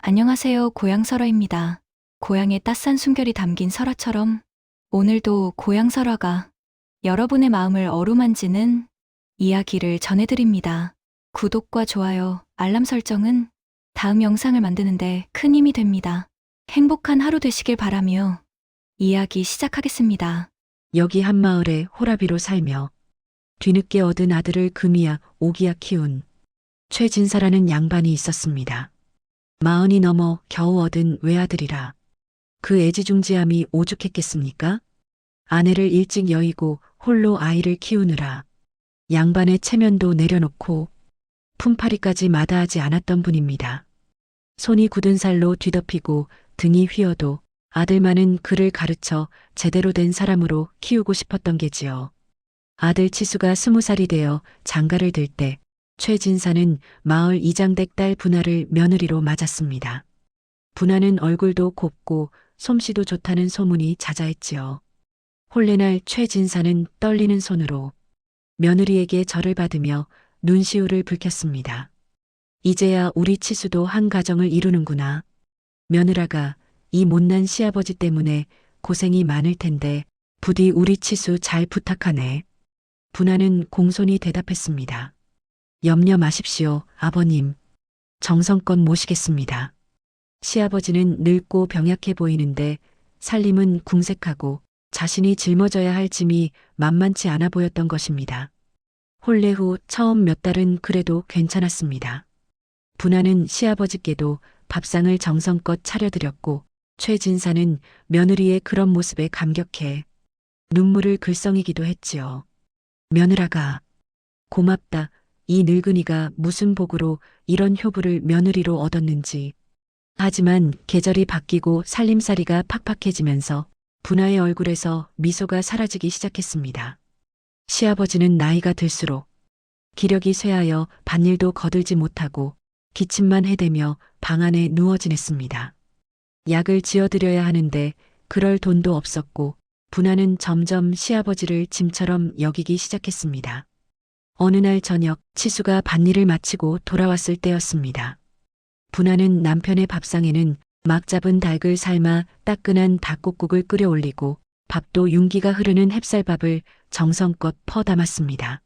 안녕하세요. 고향설화입니다. 고향의 따스한 숨결이 담긴 설화처럼 오늘도 고향설화가 여러분의 마음을 어루만지는 이야기를 전해드립니다. 구독과 좋아요, 알람 설정은 다음 영상을 만드는데 큰 힘이 됩니다. 행복한 하루 되시길 바라며 이야기 시작하겠습니다. 여기 한마을에 호라비로 살며 뒤늦게 얻은 아들을 금이야 오기야 키운 최진사라는 양반이 있었습니다. 40이 넘어 겨우 얻은 외아들이라 그 애지중지함이 오죽했겠습니까? 아내를 일찍 여의고 홀로 아이를 키우느라 양반의 체면도 내려놓고 품팔이까지 마다하지 않았던 분입니다. 손이 굳은 살로 뒤덮이고 등이 휘어도 아들만은 그를 가르쳐 제대로 된 사람으로 키우고 싶었던 게지요. 아들 치수가 20살이 되어 장가를 들 때 최진사는 마을 이장댁 딸 분하를 며느리로 맞았습니다. 분하는 얼굴도 곱고 솜씨도 좋다는 소문이 자자했지요. 혼례날 최진사는 떨리는 손으로 며느리에게 절을 받으며 눈시울을 붉혔습니다. 이제야 우리 치수도 한 가정을 이루는구나. 며느라가 이 못난 시아버지 때문에 고생이 많을 텐데 부디 우리 치수 잘 부탁하네. 분하는 공손히 대답했습니다. 염려 마십시오, 아버님. 정성껏 모시겠습니다. 시아버지는 늙고 병약해 보이는데 살림은 궁색하고 자신이 짊어져야 할 짐이 만만치 않아 보였던 것입니다. 혼례 후 처음 몇 달은 그래도 괜찮았습니다. 분하는 시아버지께도 밥상을 정성껏 차려드렸고 최진사는 며느리의 그런 모습에 감격해 눈물을 글썽이기도 했지요. 며느라가 고맙다. 이 늙은이가 무슨 복으로 이런 효부를 며느리로 얻었는지. 하지만 계절이 바뀌고 살림살이가 팍팍해지면서 분하의 얼굴에서 미소가 사라지기 시작했습니다. 시아버지는 나이가 들수록 기력이 쇠하여 밭일도 거들지 못하고 기침만 해대며 방 안에 누워 지냈습니다. 약을 지어드려야 하는데 그럴 돈도 없었고 분하는 점점 시아버지를 짐처럼 여기기 시작했습니다. 어느 날 저녁 치수가 밭일을 마치고 돌아왔을 때였습니다. 분하는 남편의 밥상에는 막 잡은 닭을 삶아 따끈한 닭국국을 끓여 올리고 밥도 윤기가 흐르는 햅쌀밥을 정성껏 퍼 담았습니다.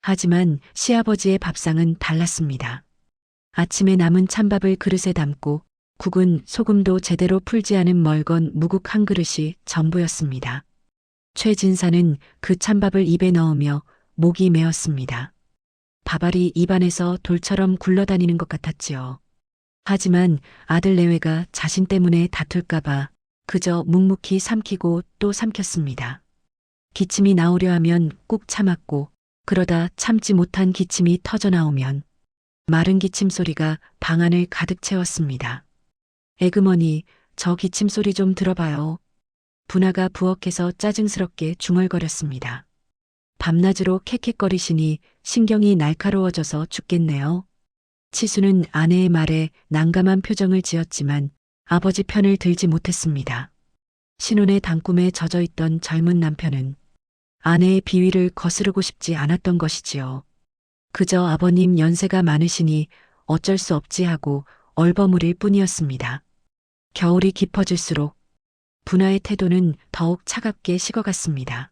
하지만 시아버지의 밥상은 달랐습니다. 아침에 남은 찬밥을 그릇에 담고 국은 소금도 제대로 풀지 않은 멀건 무국 한 그릇이 전부였습니다. 최진사는 그 찬밥을 입에 넣으며 목이 메었습니다. 밥알이 입안에서 돌처럼 굴러다니는 것 같았지요. 하지만 아들 내외가 자신 때문에 다툴까봐 그저 묵묵히 삼키고 또 삼켰습니다. 기침이 나오려 하면 꾹 참았고 그러다 참지 못한 기침이 터져 나오면 마른 기침 소리가 방 안을 가득 채웠습니다. 에그머니, 저 기침 소리 좀 들어봐요. 분하가 부엌에서 짜증스럽게 중얼거렸습니다. 밤낮으로 캑캑거리시니 신경이 날카로워져서 죽겠네요. 치수는 아내의 말에 난감한 표정을 지었지만 아버지 편을 들지 못했습니다. 신혼의 단꿈에 젖어있던 젊은 남편은 아내의 비위를 거스르고 싶지 않았던 것이지요. 그저 아버님 연세가 많으시니 어쩔 수 없지 하고 얼버무릴 뿐이었습니다. 겨울이 깊어질수록 분하의 태도는 더욱 차갑게 식어갔습니다.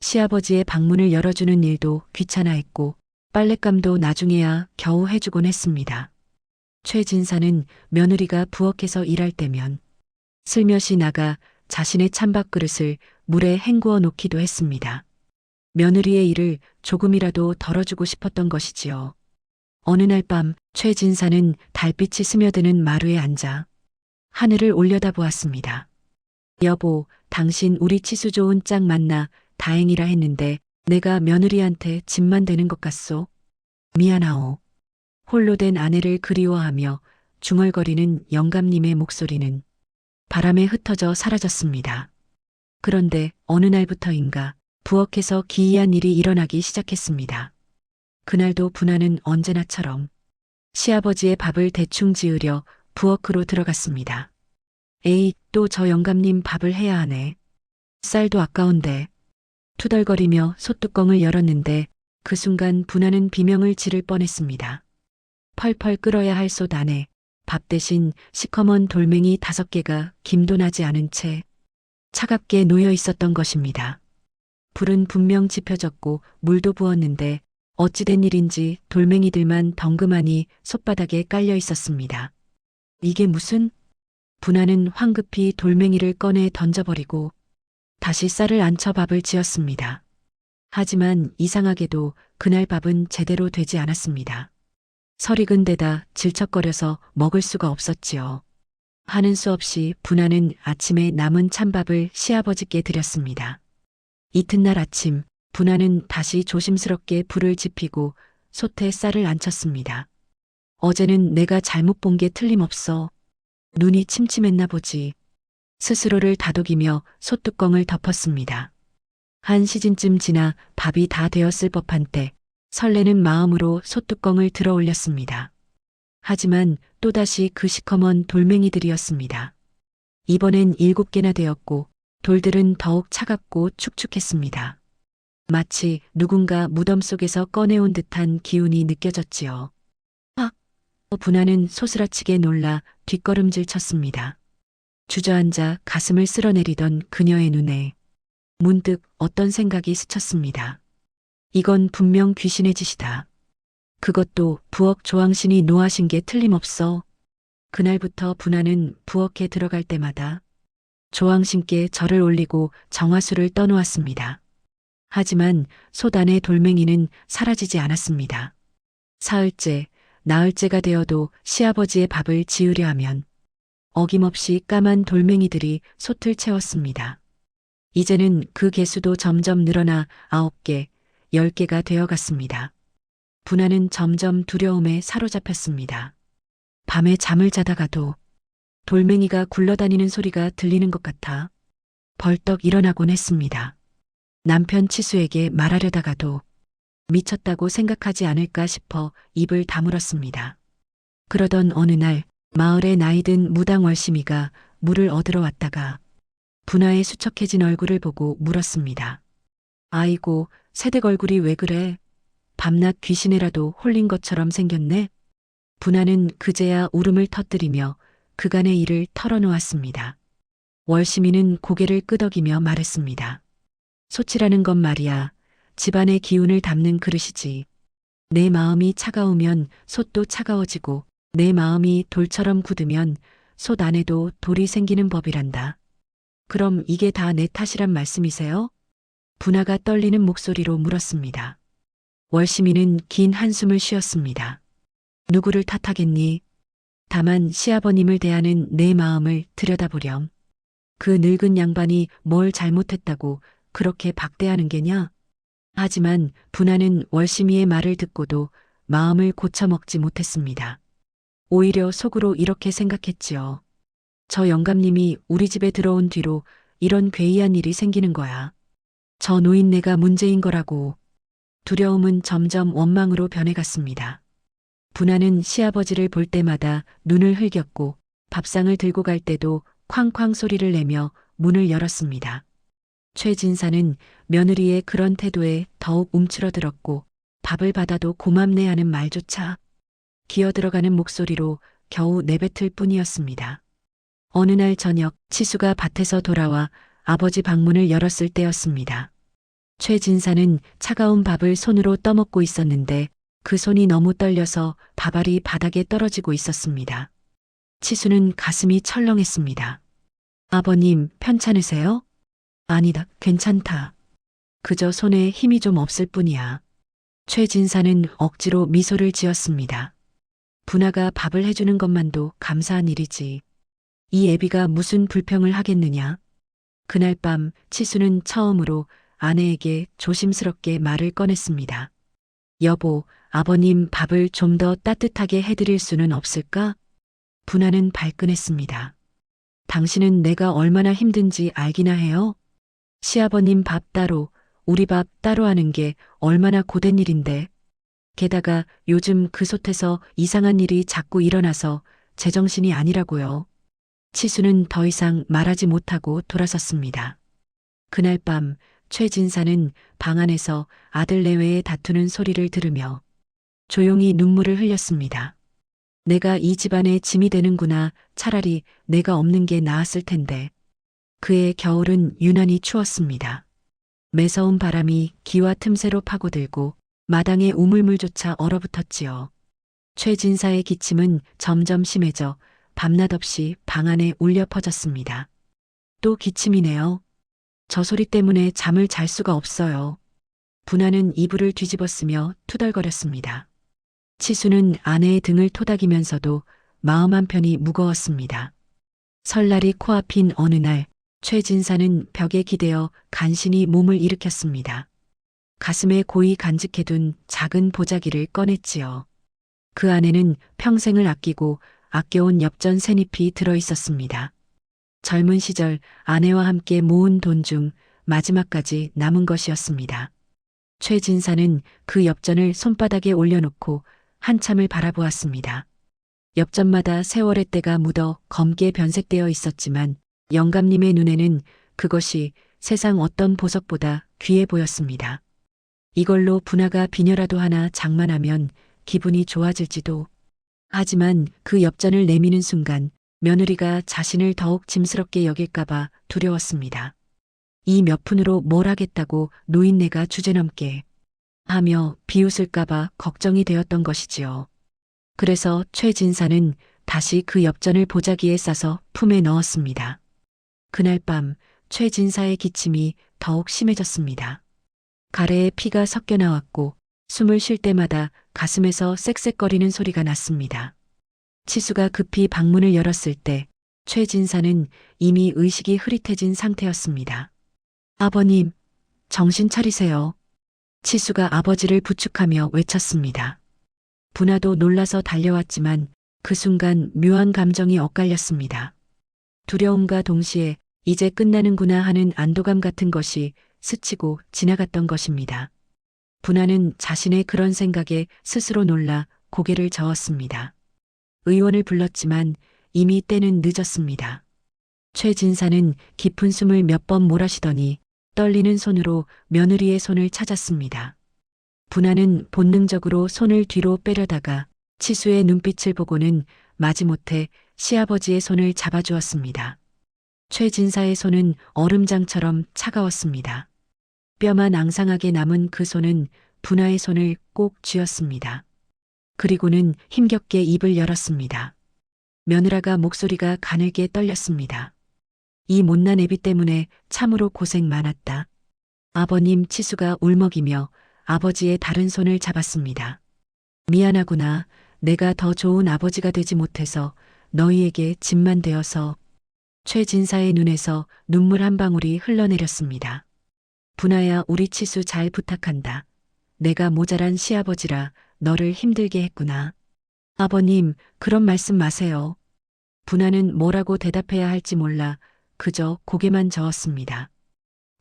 시아버지의 방문을 열어주는 일도 귀찮아했고 빨랫감도 나중에야 겨우 해주곤 했습니다. 최진사는 며느리가 부엌에서 일할 때면 슬며시 나가 자신의 찬밥 그릇을 물에 헹구어 놓기도 했습니다. 며느리의 일을 조금이라도 덜어주고 싶었던 것이지요. 어느 날 밤 최진사는 달빛이 스며드는 마루에 앉아 하늘을 올려다보았습니다. 여보, 당신 우리 치수 좋은 짝 만나 다행이라 했는데 내가 며느리한테 짐만 되는 것 같소. 미안하오. 홀로 된 아내를 그리워하며 중얼거리는 영감님의 목소리는 바람에 흩어져 사라졌습니다. 그런데 어느 날부터인가 부엌에서 기이한 일이 일어나기 시작했습니다. 그날도 분하는 언제나처럼 시아버지의 밥을 대충 지으려 부엌으로 들어갔습니다. 에이, 또 저 영감님 밥을 해야 하네. 쌀도 아까운데. 투덜거리며 솥뚜껑을 열었는데 그 순간 분하는 비명을 지를 뻔했습니다. 펄펄 끓어야 할 솥 안에 밥 대신 시커먼 돌멩이 5개가 김도 나지 않은 채 차갑게 놓여 있었던 것입니다. 불은 분명 지펴졌고 물도 부었는데 어찌된 일인지 돌멩이들만 덩그마니 솥바닥에 깔려 있었습니다. 이게 무슨? 분하는 황급히 돌멩이를 꺼내 던져버리고 다시 쌀을 안쳐 밥을 지었습니다. 하지만 이상하게도 그날 밥은 제대로 되지 않았습니다. 설익은 데다 질척거려서 먹을 수가 없었지요. 하는 수 없이 분하는 아침에 남은 찬밥을 시아버지께 드렸습니다. 이튿날 아침 분하는 다시 조심스럽게 불을 지피고 솥에 쌀을 안쳤습니다. 어제는 내가 잘못 본 게 틀림없어. 눈이 침침했나 보지. 스스로를 다독이며 솥뚜껑을 덮었습니다. 한 시즌쯤 지나 밥이 다 되었을 법한 때 설레는 마음으로 솥뚜껑을 들어 올렸습니다. 하지만 또다시 그 시커먼 돌멩이들이었습니다. 이번엔 7개나 되었고 돌들은 더욱 차갑고 축축했습니다. 마치 누군가 무덤 속에서 꺼내온 듯한 기운이 느껴졌지요. 분하는 소스라치게 놀라 뒷걸음질 쳤습니다. 주저앉아 가슴을 쓸어내리던 그녀의 눈에 문득 어떤 생각이 스쳤습니다. 이건 분명 귀신의 짓이다. 그것도 부엌 조항신이 노하신 게 틀림없어. 그날부터 분하는 부엌에 들어갈 때마다 조항신께 절을 올리고 정화수를 떠놓았습니다. 하지만 솥 안의 돌멩이는 사라지지 않았습니다. 사흘째, 나흘째가 되어도 시아버지의 밥을 지으려 하면 어김없이 까만 돌멩이들이 솥을 채웠습니다. 이제는 그 개수도 점점 늘어나 9개, 10개가 되어갔습니다. 분하는 점점 두려움에 사로잡혔습니다. 밤에 잠을 자다가도 돌멩이가 굴러다니는 소리가 들리는 것 같아 벌떡 일어나곤 했습니다. 남편 치수에게 말하려다가도 미쳤다고 생각하지 않을까 싶어 입을 다물었습니다. 그러던 어느 날 마을의 나이든 무당 월심이가 물을 얻으러 왔다가 분하의 수척해진 얼굴을 보고 물었습니다. 아이고, 새댁 얼굴이 왜 그래? 밤낮 귀신에라도 홀린 것처럼 생겼네? 분하는 그제야 울음을 터뜨리며 그간의 일을 털어놓았습니다. 월심이는 고개를 끄덕이며 말했습니다. 솥이라는 건 말이야. 집안의 기운을 담는 그릇이지. 내 마음이 차가우면 솥도 차가워지고 내 마음이 돌처럼 굳으면 솥 안에도 돌이 생기는 법이란다. 그럼 이게 다 내 탓이란 말씀이세요? 분하가 떨리는 목소리로 물었습니다. 월심이는 긴 한숨을 쉬었습니다. 누구를 탓하겠니? 다만 시아버님을 대하는 내 마음을 들여다보렴. 그 늙은 양반이 뭘 잘못했다고 그렇게 박대하는 게냐? 하지만 분하는 월심이의 말을 듣고도 마음을 고쳐먹지 못했습니다. 오히려 속으로 이렇게 생각했지요. 저 영감님이 우리 집에 들어온 뒤로 이런 괴이한 일이 생기는 거야. 저 노인네가 문제인 거라고. 두려움은 점점 원망으로 변해갔습니다. 분하는 시아버지를 볼 때마다 눈을 흘겼고 밥상을 들고 갈 때도 쾅쾅 소리를 내며 문을 열었습니다. 최진사는 며느리의 그런 태도에 더욱 움츠러들었고 밥을 받아도 고맙네 하는 말조차 기어들어가는 목소리로 겨우 내뱉을 뿐이었습니다. 어느 날 저녁 치수가 밭에서 돌아와 아버지 방문을 열었을 때였습니다. 최진사는 차가운 밥을 손으로 떠먹고 있었는데 그 손이 너무 떨려서 밥알이 바닥에 떨어지고 있었습니다. 치수는 가슴이 철렁했습니다. 아버님, 편찮으세요? 아니다, 괜찮다. 그저 손에 힘이 좀 없을 뿐이야. 최진사는 억지로 미소를 지었습니다. 분하가 밥을 해주는 것만도 감사한 일이지. 이 애비가 무슨 불평을 하겠느냐. 그날 밤 치수는 처음으로 아내에게 조심스럽게 말을 꺼냈습니다. 여보, 아버님 밥을 좀 더 따뜻하게 해드릴 수는 없을까? 분하는 발끈했습니다. 당신은 내가 얼마나 힘든지 알기나 해요? 시아버님 밥 따로, 우리 밥 따로 하는 게 얼마나 고된 일인데. 게다가 요즘 그 솥에서 이상한 일이 자꾸 일어나서 제정신이 아니라고요. 치수는 더 이상 말하지 못하고 돌아섰습니다. 그날 밤 최진사는 방 안에서 아들 내외의 다투는 소리를 들으며 조용히 눈물을 흘렸습니다. 내가 이 집안의 짐이 되는구나. 차라리 내가 없는 게 나았을 텐데. 그해 겨울은 유난히 추웠습니다. 매서운 바람이 기와 틈새로 파고들고 마당의 우물물조차 얼어붙었지요. 최진사의 기침은 점점 심해져 밤낮 없이 방 안에 울려 퍼졌습니다. 또 기침이네요. 저 소리 때문에 잠을 잘 수가 없어요. 분하는 이불을 뒤집었으며 투덜거렸습니다. 치수는 아내의 등을 토닥이면서도 마음 한편이 무거웠습니다. 설날이 코앞인 어느 날 최진사는 벽에 기대어 간신히 몸을 일으켰습니다. 가슴에 고이 간직해둔 작은 보자기를 꺼냈지요. 그 안에는 평생을 아끼고 아껴온 엽전 새잎이 들어 있었습니다. 젊은 시절 아내와 함께 모은 돈 중 마지막까지 남은 것이었습니다. 최진사는 그 엽전을 손바닥에 올려놓고 한참을 바라보았습니다. 엽전마다 세월의 때가 묻어 검게 변색되어 있었지만 영감님의 눈에는 그것이 세상 어떤 보석보다 귀해 보였습니다. 이걸로 분하가 비녀라도 하나 장만하면 기분이 좋아질지도. 하지만 그 엽전을 내미는 순간 며느리가 자신을 더욱 짐스럽게 여길까봐 두려웠습니다. 이 몇 푼으로 뭘 하겠다고 노인네가 주제넘게 하며 비웃을까봐 걱정이 되었던 것이지요. 그래서 최진사는 다시 그 엽전을 보자기에 싸서 품에 넣었습니다. 그날 밤 최진사의 기침이 더욱 심해졌습니다. 가래에 피가 섞여 나왔고 숨을 쉴 때마다 가슴에서 쌕쌕거리는 소리가 났습니다. 치수가 급히 방문을 열었을 때 최진사는 이미 의식이 흐릿해진 상태였습니다. 아버님, 정신 차리세요. 치수가 아버지를 부축하며 외쳤습니다. 분하도 놀라서 달려왔지만 그 순간 묘한 감정이 엇갈렸습니다. 두려움과 동시에 이제 끝나는구나 하는 안도감 같은 것이 스치고 지나갔던 것입니다. 분하는 자신의 그런 생각에 스스로 놀라 고개를 저었습니다. 의원을 불렀지만 이미 때는 늦었습니다. 최진사는 깊은 숨을 몇 번 몰아쉬더니 떨리는 손으로 며느리의 손을 찾았습니다. 분하는 본능적으로 손을 뒤로 빼려다가 치수의 눈빛을 보고는 마지못해 시아버지의 손을 잡아주었습니다. 최진사의 손은 얼음장처럼 차가웠습니다. 뼈만 앙상하게 남은 그 손은 분하의 손을 꼭 쥐었습니다. 그리고는 힘겹게 입을 열었습니다. 며느라가 목소리가 가늘게 떨렸습니다. 이 못난 애비 때문에 참으로 고생 많았다. 아버님. 치수가 울먹이며 아버지의 다른 손을 잡았습니다. 미안하구나. 내가 더 좋은 아버지가 되지 못해서 너희에게 짐만 되어서. 최진사의 눈에서 눈물 한 방울이 흘러내렸습니다. 분하야, 우리 치수 잘 부탁한다. 내가 모자란 시아버지라 너를 힘들게 했구나. 아버님, 그런 말씀 마세요. 분하는 뭐라고 대답해야 할지 몰라 그저 고개만 저었습니다.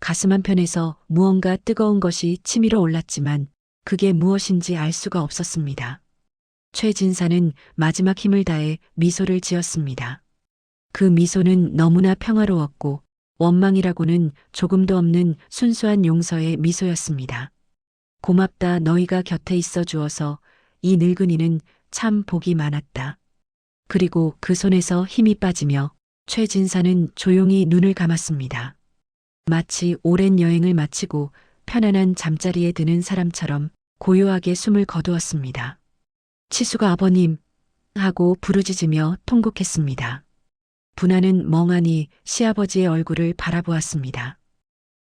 가슴 한편에서 무언가 뜨거운 것이 치밀어 올랐지만 그게 무엇인지 알 수가 없었습니다. 최진사는 마지막 힘을 다해 미소를 지었습니다. 그 미소는 너무나 평화로웠고 원망이라고는 조금도 없는 순수한 용서의 미소였습니다. 고맙다. 너희가 곁에 있어 주어서 이 늙은이는 참 복이 많았다. 그리고 그 손에서 힘이 빠지며 최진사는 조용히 눈을 감았습니다. 마치 오랜 여행을 마치고 편안한 잠자리에 드는 사람처럼 고요하게 숨을 거두었습니다. 치수가 아버님 하고 부르짖으며 통곡했습니다. 분하는 멍하니 시아버지의 얼굴을 바라보았습니다.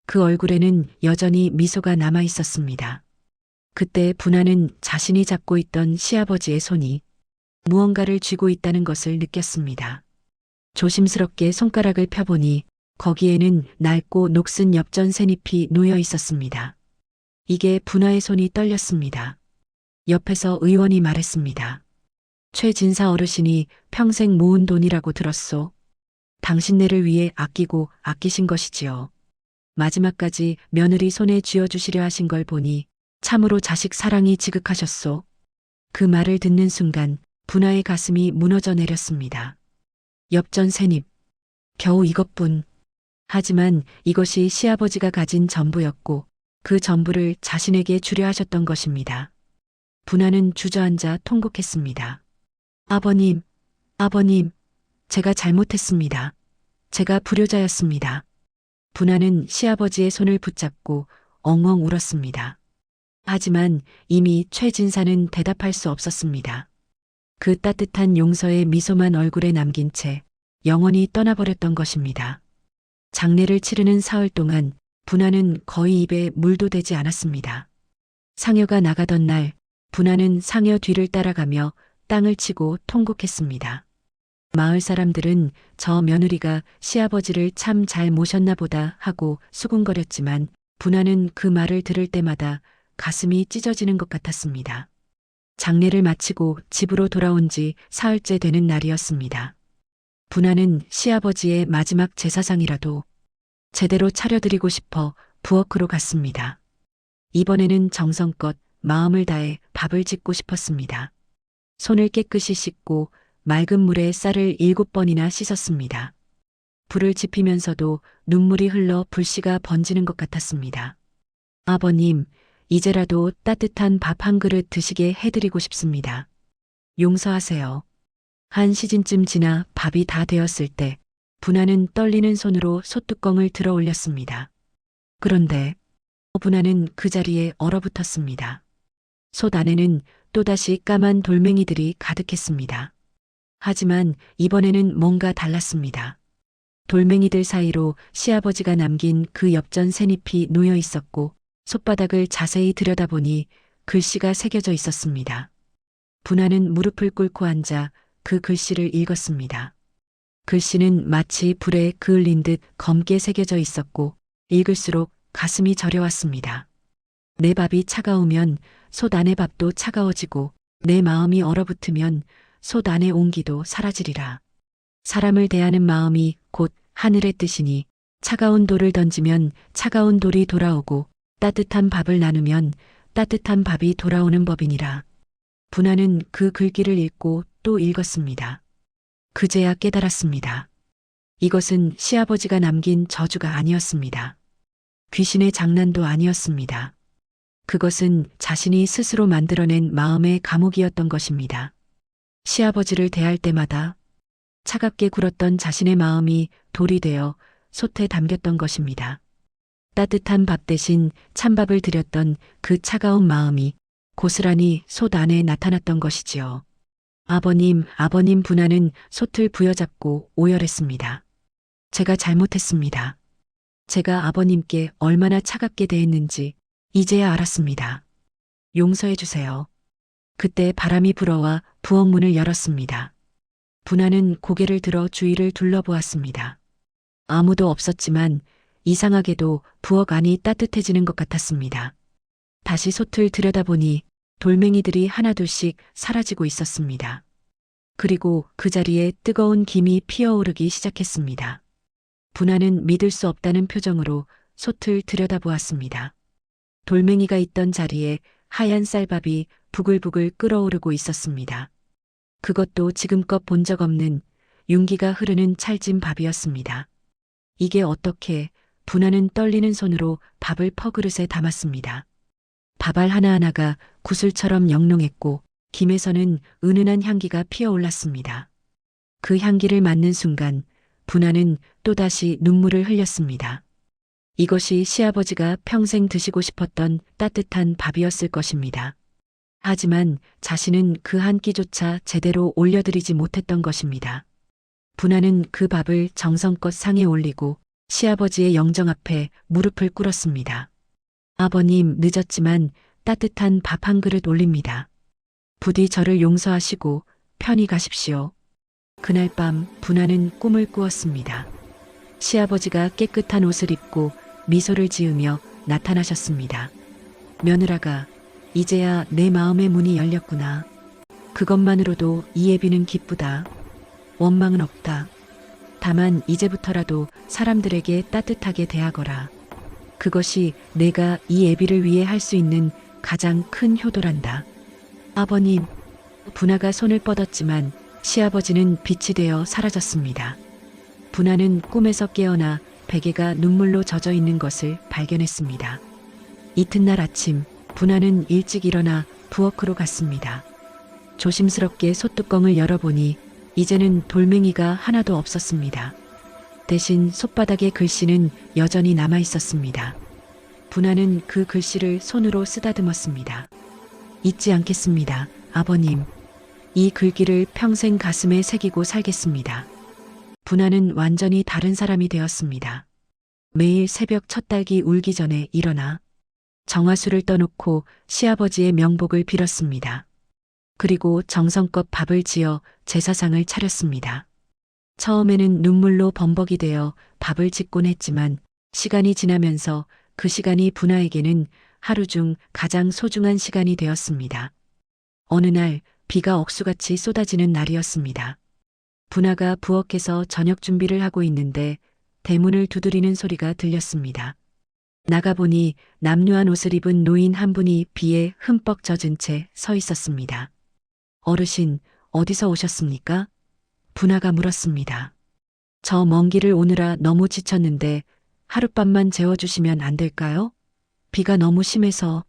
그 얼굴에는 여전히 미소가 남아 있었습니다. 그때 분하는 자신이 잡고 있던 시아버지의 손이 무언가를 쥐고 있다는 것을 느꼈습니다. 조심스럽게 손가락을 펴보니 거기에는 낡고 녹슨 엽전 새잎이 놓여 있었습니다. 이게 분하의 손이 떨렸습니다. 옆에서 의원이 말했습니다. 최진사 어르신이 평생 모은 돈이라고 들었소. 당신네를 위해 아끼고 아끼신 것이지요. 마지막까지 며느리 손에 쥐어주시려 하신 걸 보니 참으로 자식 사랑이 지극하셨소. 그 말을 듣는 순간 분하의 가슴이 무너져 내렸습니다. 엽전 새잎. 겨우 이것뿐. 하지만 이것이 시아버지가 가진 전부였고 그 전부를 자신에게 주려 하셨던 것입니다. 분하는 주저앉아 통곡했습니다. 아버님, 아버님, 제가 잘못했습니다. 제가 불효자였습니다. 분하는 시아버지의 손을 붙잡고 엉엉 울었습니다. 하지만 이미 최진사는 대답할 수 없었습니다. 그 따뜻한 용서의 미소만 얼굴에 남긴 채 영원히 떠나버렸던 것입니다. 장례를 치르는 사흘 동안 분하는 거의 입에 물도 대지 않았습니다. 상여가 나가던 날 분하는 상여 뒤를 따라가며 땅을 치고 통곡했습니다. 마을 사람들은 저 며느리가 시아버지를 참 잘 모셨나 보다 하고 수군거렸지만 분하는 그 말을 들을 때마다 가슴이 찢어지는 것 같았습니다. 장례를 마치고 집으로 돌아온 지 사흘째 되는 날이었습니다. 분하는 시아버지의 마지막 제사상이라도 제대로 차려드리고 싶어 부엌으로 갔습니다. 이번에는 정성껏 마음을 다해 밥을 짓고 싶었습니다. 손을 깨끗이 씻고 맑은 물에 쌀을 7번이나 씻었습니다. 불을 지피면서도 눈물이 흘러 불씨가 번지는 것 같았습니다. 아버님, 이제라도 따뜻한 밥 한 그릇 드시게 해드리고 싶습니다. 용서하세요. 한 시즌쯤 지나 밥이 다 되었을 때 분하는 떨리는 손으로 솥뚜껑을 들어 올렸습니다. 그런데 분하는 그 자리에 얼어붙었습니다. 솥 안에는 또다시 까만 돌멩이들이 가득했습니다. 하지만 이번에는 뭔가 달랐습니다. 돌멩이들 사이로 시아버지가 남긴 그 엽전 새잎이 놓여 있었고 솥바닥을 자세히 들여다보니 글씨가 새겨져 있었습니다. 분하는 무릎을 꿇고 앉아 그 글씨를 읽었습니다. 글씨는 마치 불에 그을린 듯 검게 새겨져 있었고 읽을수록 가슴이 저려왔습니다. 내 밥이 차가우면 솥 안의 밥도 차가워지고 내 마음이 얼어붙으면 솥 안의 온기도 사라지리라. 사람을 대하는 마음이 곧 하늘의 뜻이니 차가운 돌을 던지면 차가운 돌이 돌아오고 따뜻한 밥을 나누면 따뜻한 밥이 돌아오는 법이니라. 분하는 그 글귀를 읽고 또 읽었습니다. 그제야 깨달았습니다. 이것은 시아버지가 남긴 저주가 아니었습니다. 귀신의 장난도 아니었습니다. 그것은 자신이 스스로 만들어낸 마음의 감옥이었던 것입니다. 시아버지를 대할 때마다 차갑게 굴었던 자신의 마음이 돌이 되어 솥에 담겼던 것입니다. 따뜻한 밥 대신 찬밥을 드렸던 그 차가운 마음이 고스란히 솥 안에 나타났던 것이지요. 아버님, 아버님 분하는 솥을 부여잡고 오열했습니다. 제가 잘못했습니다. 제가 아버님께 얼마나 차갑게 대했는지 이제야 알았습니다. 용서해 주세요. 그때 바람이 불어와 부엌 문을 열었습니다. 분하는 고개를 들어 주위를 둘러보았습니다. 아무도 없었지만 이상하게도 부엌 안이 따뜻해지는 것 같았습니다. 다시 솥을 들여다보니 돌멩이들이 하나둘씩 사라지고 있었습니다. 그리고 그 자리에 뜨거운 김이 피어오르기 시작했습니다. 분하는 믿을 수 없다는 표정으로 솥을 들여다보았습니다. 돌멩이가 있던 자리에 하얀 쌀밥이 부글부글 끓어오르고 있었습니다. 그것도 지금껏 본 적 없는 윤기가 흐르는 찰진 밥이었습니다. 이게 어떻게 분하는 떨리는 손으로 밥을 퍼그릇에 담았습니다. 밥알 하나하나가 구슬처럼 영롱했고 김에서는 은은한 향기가 피어올랐습니다. 그 향기를 맡는 순간 분하는 또다시 눈물을 흘렸습니다. 이것이 시아버지가 평생 드시고 싶었던 따뜻한 밥이었을 것입니다. 하지만 자신은 그 한 끼조차 제대로 올려드리지 못했던 것입니다. 분하는 그 밥을 정성껏 상에 올리고 시아버지의 영정 앞에 무릎을 꿇었습니다. 아버님, 늦었지만 따뜻한 밥 한 그릇 올립니다. 부디 저를 용서하시고 편히 가십시오. 그날 밤 분하는 꿈을 꾸었습니다. 시아버지가 깨끗한 옷을 입고 미소를 지으며 나타나셨습니다. 며느라가 이제야 내 마음의 문이 열렸구나. 그것만으로도 이 애비는 기쁘다. 원망은 없다. 다만 이제부터라도 사람들에게 따뜻하게 대하거라. 그것이 내가 이 애비를 위해 할 수 있는 가장 큰 효도란다. 아버님, 분하가 손을 뻗었지만 시아버지는 빛이 되어 사라졌습니다. 분하는 꿈에서 깨어나 베개가 눈물로 젖어 있는 것을 발견했습니다. 이튿날 아침 분하는 일찍 일어나 부엌으로 갔습니다. 조심스럽게 솥뚜껑을 열어보니 이제는 돌멩이가 하나도 없었습니다. 대신 솥바닥의 글씨는 여전히 남아 있었습니다. 분하는 그 글씨를 손으로 쓰다듬었습니다. 잊지 않겠습니다, 아버님. 이 글귀를 평생 가슴에 새기고 살겠습니다. 분하는 완전히 다른 사람이 되었습니다. 매일 새벽 첫 딸기 울기 전에 일어나 정화수를 떠놓고 시아버지의 명복을 빌었습니다. 그리고 정성껏 밥을 지어 제사상을 차렸습니다. 처음에는 눈물로 범벅이 되어 밥을 짓곤 했지만 시간이 지나면서 그 시간이 분하에게는 하루 중 가장 소중한 시간이 되었습니다. 어느 날 비가 억수같이 쏟아지는 날이었습니다. 분하가 부엌에서 저녁 준비를 하고 있는데 대문을 두드리는 소리가 들렸습니다. 나가보니 남루한 옷을 입은 노인 한 분이 비에 흠뻑 젖은 채 서 있었습니다. 어르신, 어디서 오셨습니까? 분하가 물었습니다. 저 먼 길을 오느라 너무 지쳤는데 하룻밤만 재워주시면 안 될까요? 비가 너무 심해서.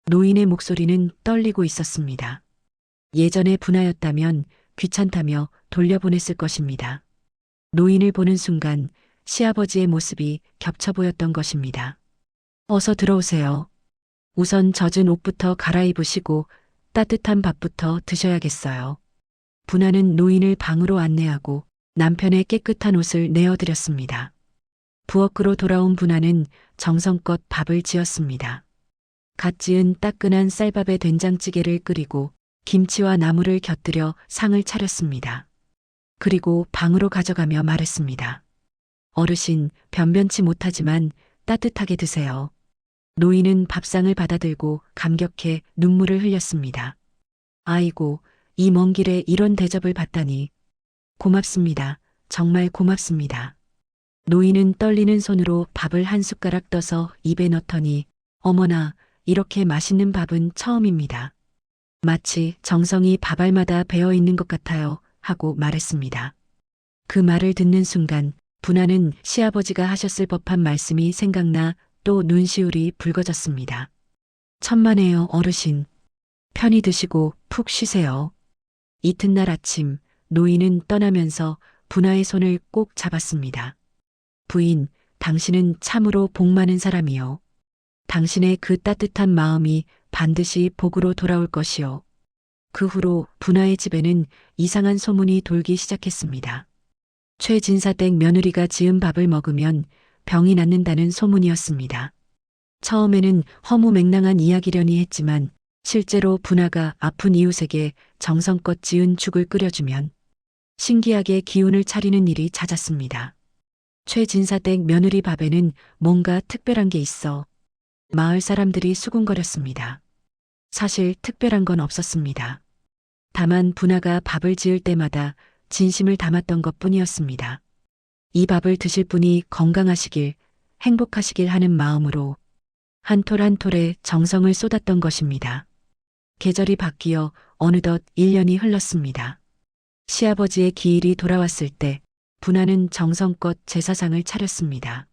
노인의 목소리는 떨리고 있었습니다. 예전에 분하였다면 귀찮다며 돌려보냈을 것입니다. 노인을 보는 순간 시아버지의 모습이 겹쳐 보였던 것입니다. 어서 들어오세요. 우선 젖은 옷부터 갈아입으시고 따뜻한 밥부터 드셔야겠어요. 분하는 노인을 방으로 안내하고 남편의 깨끗한 옷을 내어드렸습니다. 부엌으로 돌아온 분하는 정성껏 밥을 지었습니다. 갓 지은 따끈한 쌀밥에 된장찌개를 끓이고 김치와 나물을 곁들여 상을 차렸습니다. 그리고 방으로 가져가며 말했습니다. 어르신, 변변치 못하지만 따뜻하게 드세요. 노인은 밥상을 받아들고 감격해 눈물을 흘렸습니다. 아이고, 이 먼 길에 이런 대접을 받다니. 고맙습니다. 정말 고맙습니다. 노인은 떨리는 손으로 밥을 한 숟가락 떠서 입에 넣더니 어머나, 이렇게 맛있는 밥은 처음입니다. 마치 정성이 밥알마다 배어 있는 것 같아요 하고 말했습니다. 그 말을 듣는 순간 분하는 시아버지가 하셨을 법한 말씀이 생각나 또 눈시울이 붉어졌습니다. 천만에요, 어르신. 편히 드시고 푹 쉬세요. 이튿날 아침 노인은 떠나면서 분하의 손을 꼭 잡았습니다. 부인, 당신은 참으로 복 많은 사람이요. 당신의 그 따뜻한 마음이 반드시 복으로 돌아올 것이요. 그 후로 분하의 집에는 이상한 소문이 돌기 시작했습니다. 최진사댁 며느리가 지은 밥을 먹으면 병이 낫는다는 소문이었습니다. 처음에는 허무맹랑한 이야기려니 했지만 실제로 분하가 아픈 이웃에게 정성껏 지은 죽을 끓여주면 신기하게 기운을 차리는 일이 잦았습니다. 최진사댁 며느리 밥에는 뭔가 특별한 게 있어 마을 사람들이 수군거렸습니다. 사실 특별한 건 없었습니다. 다만 분하가 밥을 지을 때마다 진심을 담았던 것뿐이었습니다. 이 밥을 드실 분이 건강하시길, 행복하시길 하는 마음으로 한 톨 한 톨에 정성을 쏟았던 것입니다. 계절이 바뀌어 어느덧 1년이 흘렀습니다. 시아버지의 기일이 돌아왔을 때 분하는 정성껏 제사상을 차렸습니다.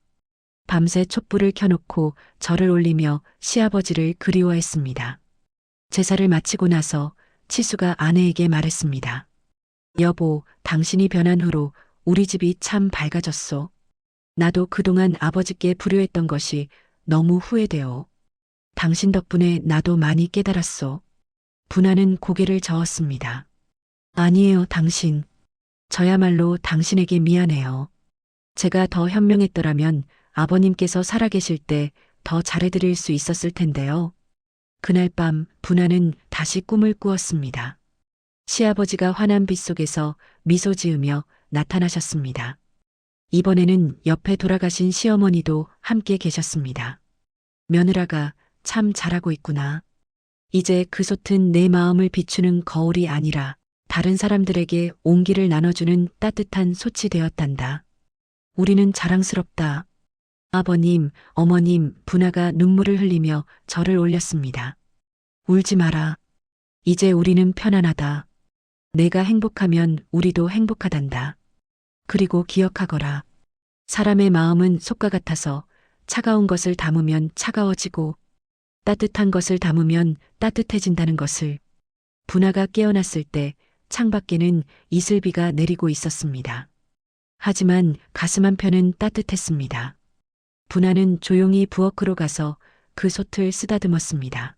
밤새 촛불을 켜놓고 절을 올리며 시아버지를 그리워했습니다. 제사를 마치고 나서 치수가 아내에게 말했습니다. 여보, 당신이 변한 후로 우리 집이 참 밝아졌소. 나도 그동안 아버지께 불효했던 것이 너무 후회되어. 당신 덕분에 나도 많이 깨달았소. 분하는 고개를 저었습니다. 아니에요, 당신. 저야말로 당신에게 미안해요. 제가 더 현명했더라면 아버님께서 살아계실 때 더 잘해드릴 수 있었을 텐데요. 그날 밤 분하는 다시 꿈을 꾸었습니다. 시아버지가 환한 빛 속에서 미소 지으며 나타나셨습니다. 이번에는 옆에 돌아가신 시어머니도 함께 계셨습니다. 며느라가 참 잘하고 있구나. 이제 그 솥은 내 마음을 비추는 거울이 아니라 다른 사람들에게 온기를 나눠주는 따뜻한 솥이 되었단다. 우리는 자랑스럽다. 아버님, 어머님, 분하가 눈물을 흘리며 절을 올렸습니다. 울지 마라. 이제 우리는 편안하다. 내가 행복하면 우리도 행복하단다. 그리고 기억하거라. 사람의 마음은 솥과 같아서 차가운 것을 담으면 차가워지고 따뜻한 것을 담으면 따뜻해진다는 것을. 분하가 깨어났을 때 창밖에는 이슬비가 내리고 있었습니다. 하지만 가슴 한편은 따뜻했습니다. 분하는 조용히 부엌으로 가서 그 솥을 쓰다듬었습니다.